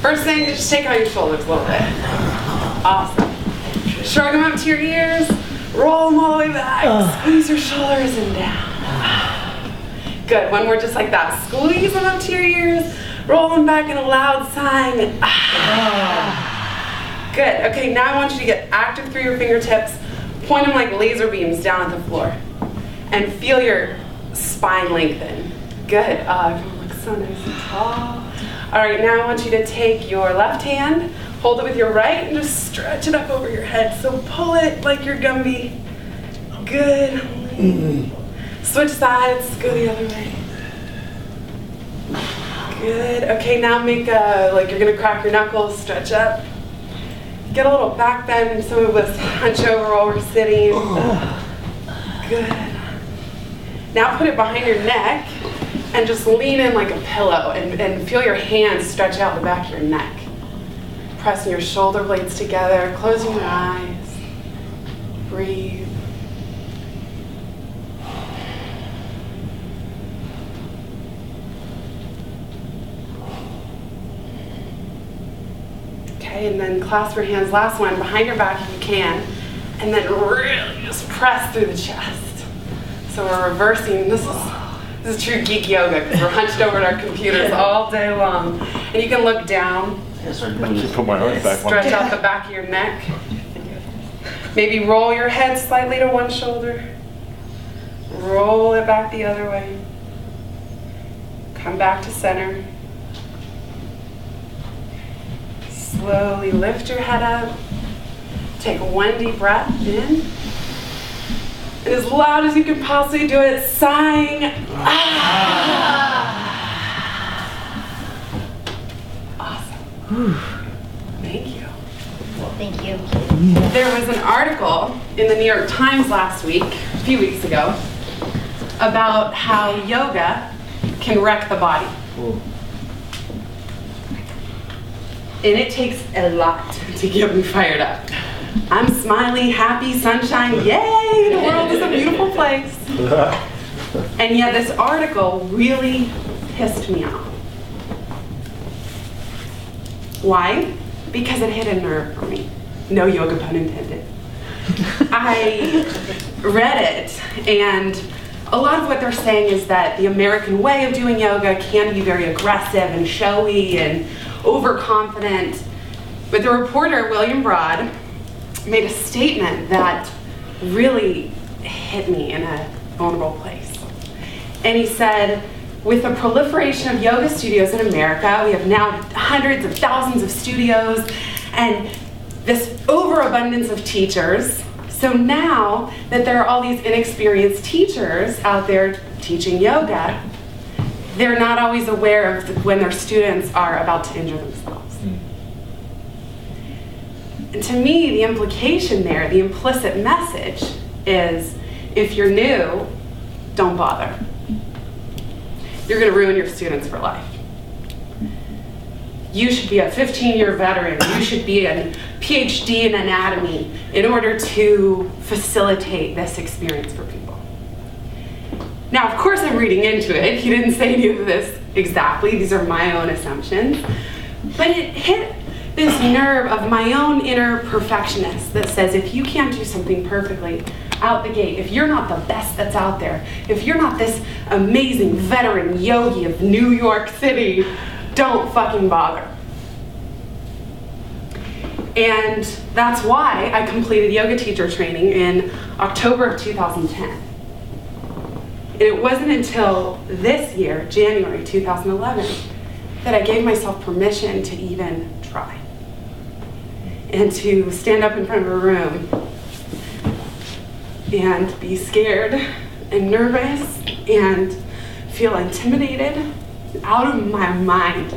First thing, just shake out your shoulders a little bit. Awesome. Shrug them up to your ears. Roll them all the way back. Squeeze your shoulders and down. Good. One more just like that. Squeeze them up to your ears. Roll them back in a loud sigh. Good. Okay, now I want you to get active through your fingertips. Point them like laser beams down at the floor. And feel your spine lengthen. Good. Everyone looks so nice and tall. All right, now I want you to take your left hand, hold it with your right, and just stretch it up over your head. So pull it like you're Gumby. Good. Switch sides, go the other way. Good. Okay, now make like you're gonna crack your knuckles, stretch up. Get a little back bend, some of us hunch over while we're sitting. Good. Now put it behind your neck and just lean in like a pillow and feel your hands stretch out the back of your neck. Pressing your shoulder blades together, closing your eyes. Breathe. Okay, and then clasp your hands, last one, behind your back if you can, and then really just press through the chest. So we're reversing, this is true geek yoga because we're hunched over at our computers all day long. And you can look down, Put my arms back. stretch out the back of your neck. Maybe roll your head slightly to one shoulder. Roll it back the other way. Come back to center. Slowly lift your head up. Take one deep breath in. And as loud as you can possibly do it, sighing. Awesome. Thank you. Thank you. There was an article in the New York Times last week, a few weeks ago, about how yoga can wreck the body. And it takes a lot to get me fired up. I'm smiley, happy, sunshine, yay, the world is a beautiful place. And yet this article really pissed me off. Why? Because it hit a nerve for me. No yoga pun intended. I read it, and a lot of what they're saying is that the American way of doing yoga can be very aggressive and showy and overconfident. But the reporter, William Broad, made a statement that really hit me in a vulnerable place. And he said, with the proliferation of yoga studios in America, we have now hundreds of thousands of studios and this overabundance of teachers. So now that there are all these inexperienced teachers out there teaching yoga, they're not always aware of when their students are about to injure themselves. And to me, the implication there, the implicit message is, if you're new, don't bother. You're going to ruin your students for life. You should be a 15-year veteran. You should be a PhD in anatomy in order to facilitate this experience for people. Now, of course, I'm reading into it. He didn't say any of this exactly. These are my own assumptions. But it hit this nerve of my own inner perfectionist that says, if you can't do something perfectly out the gate, if you're not the best that's out there, if you're not this amazing veteran yogi of New York City, don't fucking bother. And that's why I completed yoga teacher training in October of 2010. And it wasn't until this year, January 2011, that I gave myself permission to even try. And to stand up in front of a room and be scared and nervous and feel intimidated out of my mind.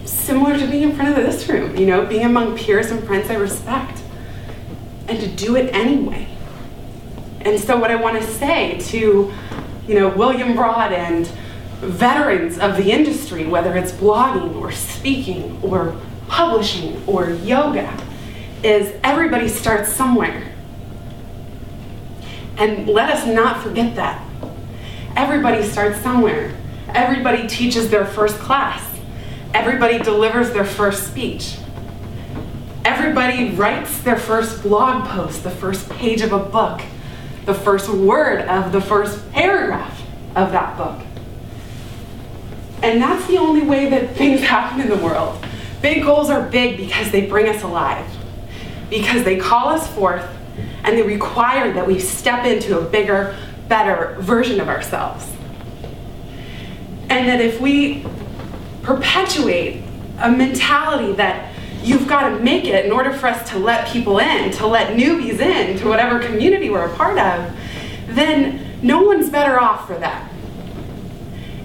Similar to being in front of this room, you know, being among peers and friends I respect, and to do it anyway. And so what I want to say to, you know, William Broad and veterans of the industry, whether it's blogging or speaking or publishing or yoga, is everybody starts somewhere. And let us not forget that. Everybody starts somewhere. Everybody teaches their first class. Everybody delivers their first speech. Everybody writes their first blog post, the first page of a book, the first word of the first paragraph of that book. And that's the only way that things happen in the world. Big goals are big because they bring us alive, because they call us forth, and they require that we step into a bigger, better version of ourselves. And that if we perpetuate a mentality that you've got to make it in order for us to let people in, to let newbies in to whatever community we're a part of, then no one's better off for that.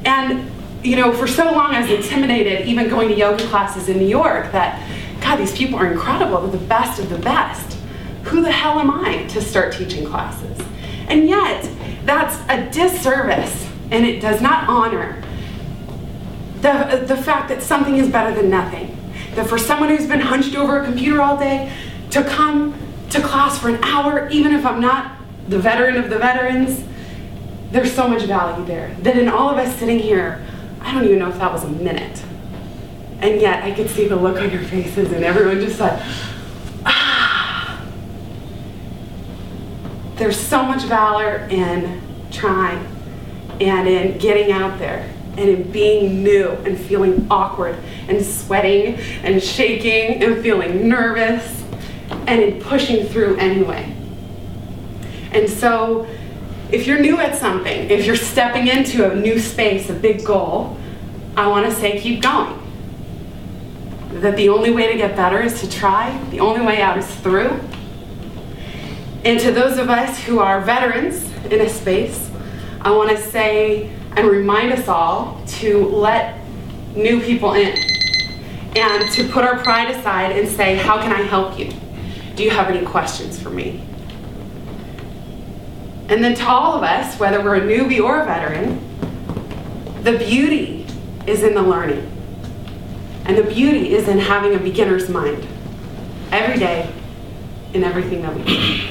And you know, for so long I was intimidated even going to yoga classes in New York that, God, these people are incredible, they're the best of the best. Who the hell am I to start teaching classes? And yet, that's a disservice, and it does not honor the fact that something is better than nothing. That for someone who's been hunched over a computer all day to come to class for an hour, even if I'm not the veteran of the veterans, there's so much value there. That in all of us sitting here, I don't even know if that was a minute. And yet I could see the look on your faces and everyone just said, ah. There's so much valor in trying and in getting out there and in being new and feeling awkward and sweating and shaking and feeling nervous and in pushing through anyway. And so if you're new at something, if you're stepping into a new space, a big goal, I want to say keep going. That the only way to get better is to try. The only way out is through. And to those of us who are veterans in a space, I want to say and remind us all to let new people in and to put our pride aside and say, how can I help you? Do you have any questions for me? And then to all of us, whether we're a newbie or a veteran, the beauty is in the learning. And the beauty is in having a beginner's mind every day in everything that we do.